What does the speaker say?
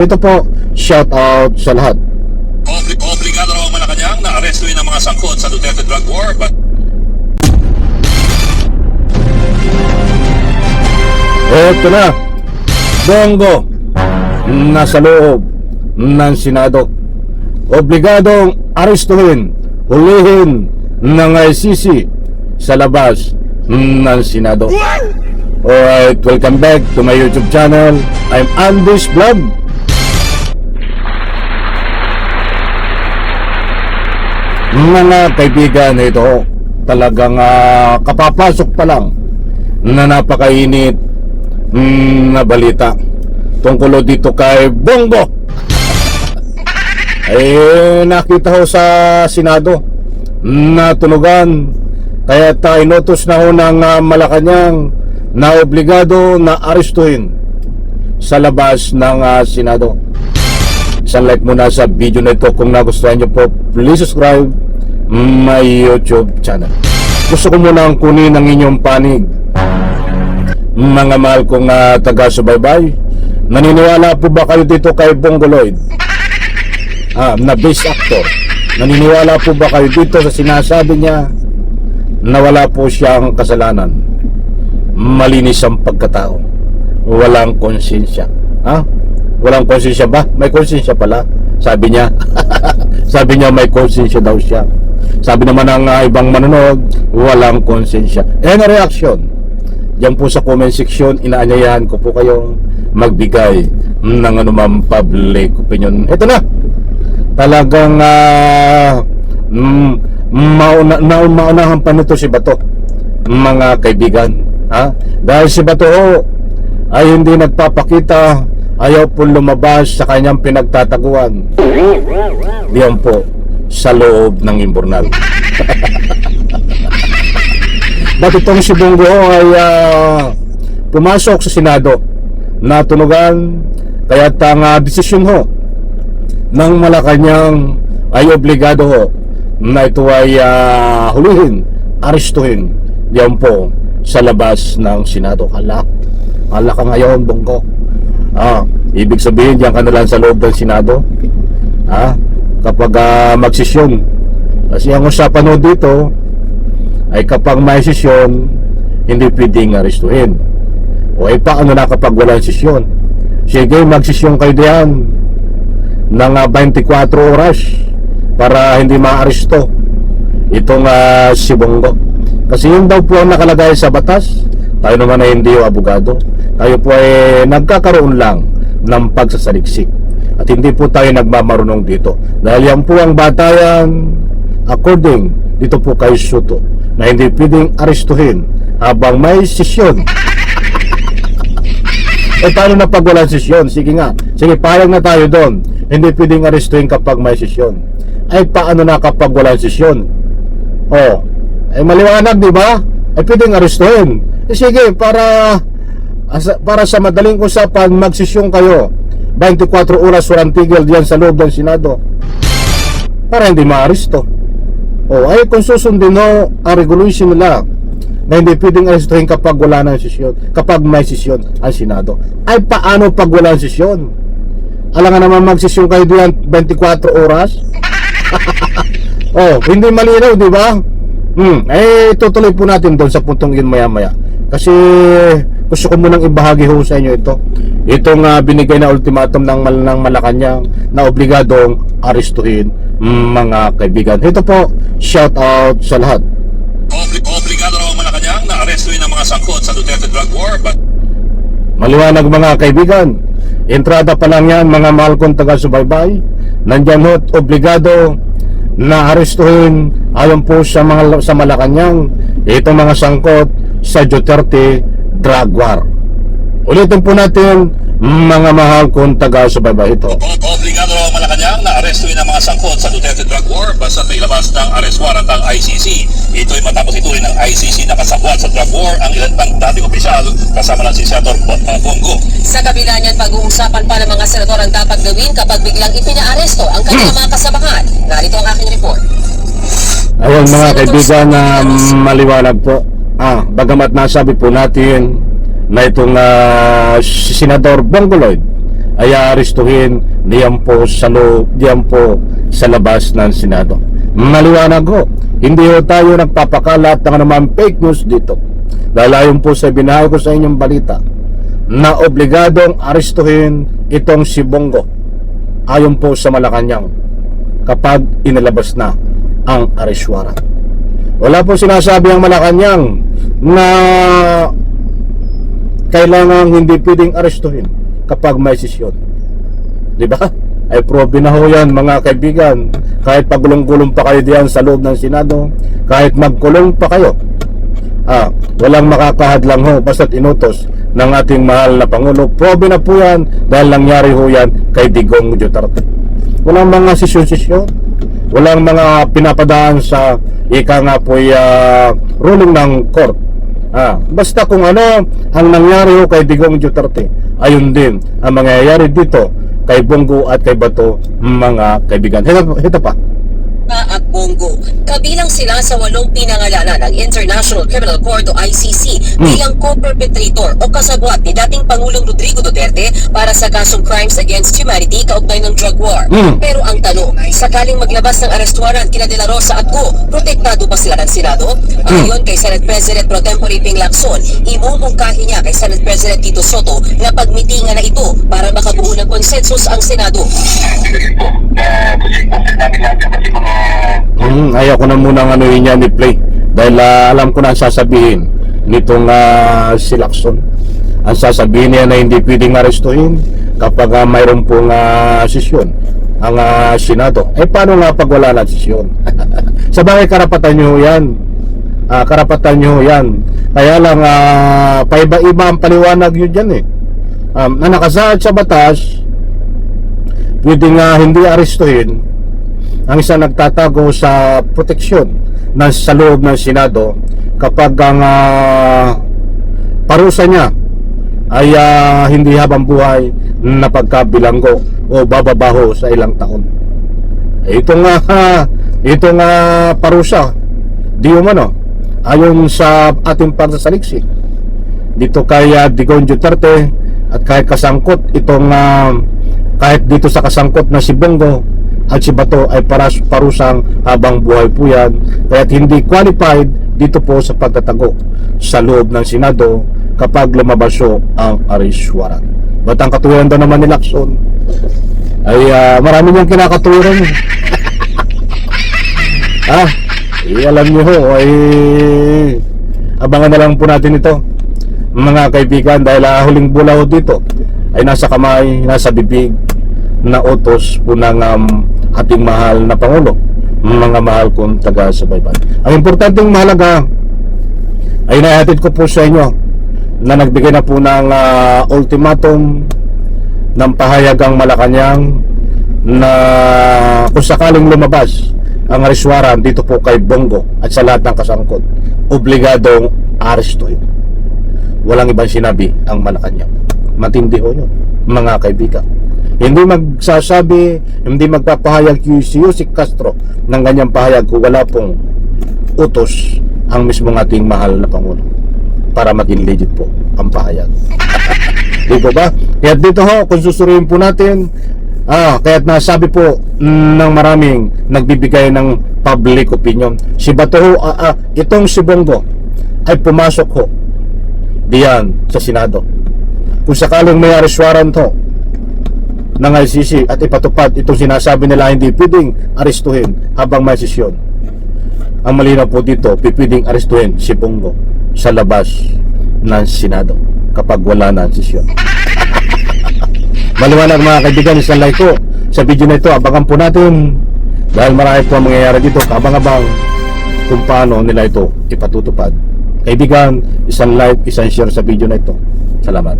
Ito po, shout out sa lahat. Obligado raw ang Malacanang na arestuin ang mga sangkot sa Duterte drug war, but Ito na, Bongo, nasa loob ng Senado. Obligadong arestuhin, hulihin ng ICC sa labas ng Senado. Alright, welcome back to my YouTube channel. I'm Andy's Vlog. Mga kaibigan, ito talagang kapapasok pa lang na napakainit na balita tungkol dito kay Bongo. Nakita ho sa Senado na tunugan, kaya inutos na ho ng Malacanang na obligado na arestuhin sa labas ng Senado. Isang like muna sa video na ito. Kung nagustuhan nyo po, please subscribe my YouTube channel. Gusto ko munang kunin ang inyong panig, mga mahal kong taga-subaybay. Naniniwala po ba kayo dito kay Bongo Lloyd, na best actor? Naniniwala po ba kayo dito sa sinasabi niya na wala po siyang kasalanan, malinis ang pagkatao, walang konsensya? Walang konsensya ba? May konsensya pala, sabi niya. Sabi niya may konsensya daw siya. Sabi naman ng ibang manonood, walang konsensya. Na reaction diyan po sa comment section. Inaanyayahan ko po kayong magbigay ng anumang public opinion. Ito na, talagang maunahan pa nito si Bato, mga kaibigan. Dahil si Bato ay hindi nagpapakita, ayaw po lumabas sa kanyang pinagtataguan. Diyan po sa loob ng imburnal. Ba't itong si Bongo ay pumasok sa Senado na tunugan, kaya ang desisyon ho ng Malacanang ay obligado ho na ito ay hulihin, arestuhin diyan po sa labas ng Senado. Hala ka ngayon, Bongo. Ibig sabihin diyan ka na lang sa loob ng Senado kapag magsisyon. Kasi ang usapan ho dito ay kapag may sesyon, hindi pwedeng arestuhin. O paano na kapag walang sesyon? Sige, magsisyon kayo diyan ng 24 oras para hindi maaresto itong si Bongo. Kasi yun daw po ang nakalagay sa batas. Tayo naman ay hindi yung abogado. Tayo po ay nagkakaroon lang ng pagsasaliksik, at hindi po tayo nagmamarunong dito. Dahil yan po ang batayan according dito po kay Soto, na hindi pwedeng arestuhin habang may sesyon. Paano na pag walang sesyon? Sige nga, sige, payag na tayo doon. Hindi pwedeng arestuhin kapag may sesyon. Paano na kapag walang sesyon? Maliwanag, di ba? Pwedeng arestuhin. Sige, para sa madaling usapan, magsesyon kayo 24 oras walang tigil diyan sa loob ng Senado para hindi maaresto. Kung susundin ang regulation nila na hindi pwedeng arestuhin kapag wala ng sesyon, kapag may sesyon ang Senado, paano pag wala ng sesyon? Alangan naman magsesyon kayo diyan 24 oras. Hindi malinaw, di ba? Tutuloy po natin doon sa puntong yun maya-maya. Kasi gusto ko munang ibahagi ho sa inyo itong binigay na ultimatum ng Malacanang na obligadong arestuhin, mga kaibigan. Ito po, shout out sa lahat. obligado raw ang Malacanang na arestuin ang mga sangkot sa Duterte drug war, but Maliwanag, mga kaibigan. Entrada pa lang yan, mga mahal kong taga-subaybay. Nandyan ho, obligado na arestuhin ayon po sa Malacanang itong mga sangkot sa Duterte drug war. Ulitin po natin, mga mahal kong taga-subaybay, ito. obligado raw ang Malacanang na arestuin ang mga sangkot sa Duterte drug war basta may labas ng arrest warrant ang ICC. Ito'y matapos ituloy ng ICC na kasabwat sa drug war ang ilan pang dating opisyal kasama ng si Senator Bongo. Sa kabila niyan, pag-uusapan pa ng mga senador ang dapat gawin kapag biglang ipinaaresto ang kanilang mga kasamahan. Narito ang aking report. Ayun, mga kaibigan, na maliwanag po. Bagamat nasabi po natin na itong si Senador Bongo Lloyd ay aarestuhin diyan po sa diyan po sa labas ng Senado. Maliwanag ho, hindi ho tayo nagpapakalat ng anumang fake news dito. Dahil ayon po sa binahay ko sa inyong balita na obligadong arestuhin itong si Bongo ayon po sa Malacanang kapag inilabas na ang arrest warrant. Wala po sinasabi ang Malacanang na kailangan hindi pwedeng arestuhin kapag may sesyon. Di ba? Ay probe na ho yan mga kaibigan. Kahit pagulong-gulong pa kayo diyan sa loob ng Senado, kahit magkulong pa kayo, walang makakahadlang ho basta't inutos ng ating mahal na Pangulo. Probe na po yan dahil nangyari ho yan kay Digong Duterte. Walang mga sesyon-sesyon, walang mga pinapadaan sa ika nga po ruling ng court. Basta kung ano ang nangyari ho kay Digong Duterte, ayun din ang mangyayari dito kay Bongo at kay Bato, mga kaibigan. Hito pa. At Bongo, kabilang sila sa 8 pinangalanan ng International Criminal Court o ICC bilang co-perpetrator o kasabwat ni dating Pangulong Rodrigo Duterte para sa kasong crimes against humanity kaugnay ng drug war. Pero ang tanong, sakaling maglabas ng arrest warrant kina De La Rosa at Go, protektado ba sila ng Senado? Ayon kay Senate President Pro Tempore Ping Lacson, imumungkahi niya kay Senate President Tito Soto na pagmitingan na ito para makabuo ng konsensus ang Senado. Ayaw ko na munang anuhin niya ni Play dahil alam ko na ang sasabihin nitong si Lacson. Ang sasabihin niya na hindi pwedeng arestuhin kapag mayroon pong sesyon ang Senado. Paano nga pag wala na sesyon? Sa bagay karapatan nyo yan. Karapatan nyo yan. Kaya lang paiba-iba ang paliwanag nyo dyan na nakasaad sa batas, pwedeng hindi arestuhin ang isang nagtatago sa proteksyon sa loob ng Senado kapag ang parusa niya ay hindi habang buhay na pagkabilanggo o bababaho sa ilang taon. Itong parusa di umano ayon sa ating pagsasaliksik dito kay Digong Duterte at kahit kasangkot itong kahit dito sa kasangkot na si Bongo at si Bato ay parusang habang buhay po yan, kaya't hindi qualified dito po sa pagtatago sa loob ng Senado kapag lumabas ang arrest warrant. Ba't ang katuwiran daw naman ni Lacson ay marami niyang kinakatuwiran. Alam niyo ho, ay abangan na lang po natin ito mga kaibigan, dahil huling bulaw dito ay nasa kamay, nasa bibig na utos po ng ating mahal na Pangulo, mga mahal kong taga-subaybay. Ang importanteng mahalaga ay nahatid ko po sa inyo na nagbigay na po ng ultimatum ng pahayag ang Malacanang na kung sakaling lumabas ang arrest warrant dito po kay Bongo at sa lahat ng kasangkot, obligadong arestuhin. Walang ibang sinabi ang Malacanang. Matindi ho yun, mga kaibigan. Hindi magsasabi, hindi magpapahayag si Yusek Castro ng ganyang pahayag kung wala pong utos ang mismong ating mahal na Pangulo para maging legit po ang pahayag. Di po ba? Kaya dito ho, kung susuriin po natin, kaya't nasabi po ng maraming nagbibigay ng public opinion, si Bato ho, itong si Bongo ay pumasok ho diyan sa Senado. Kung sakaling may arrest warrant ho ng ICC at ipatupad itong sinasabi nila hindi pwedeng arestuhin habang may sesyon, ang malinaw po dito, pwedeng arestuhin si Bongo sa labas ng Senado kapag wala na ang sesyon. Maliwanag mga kaibigan, isang like ko sa video na ito. Abangan po natin dahil marami po ang mangyayari dito. Abang-abang kung paano nila ito ipatutupad. Kaibigan, isang like, isang share sa video na ito. Salamat.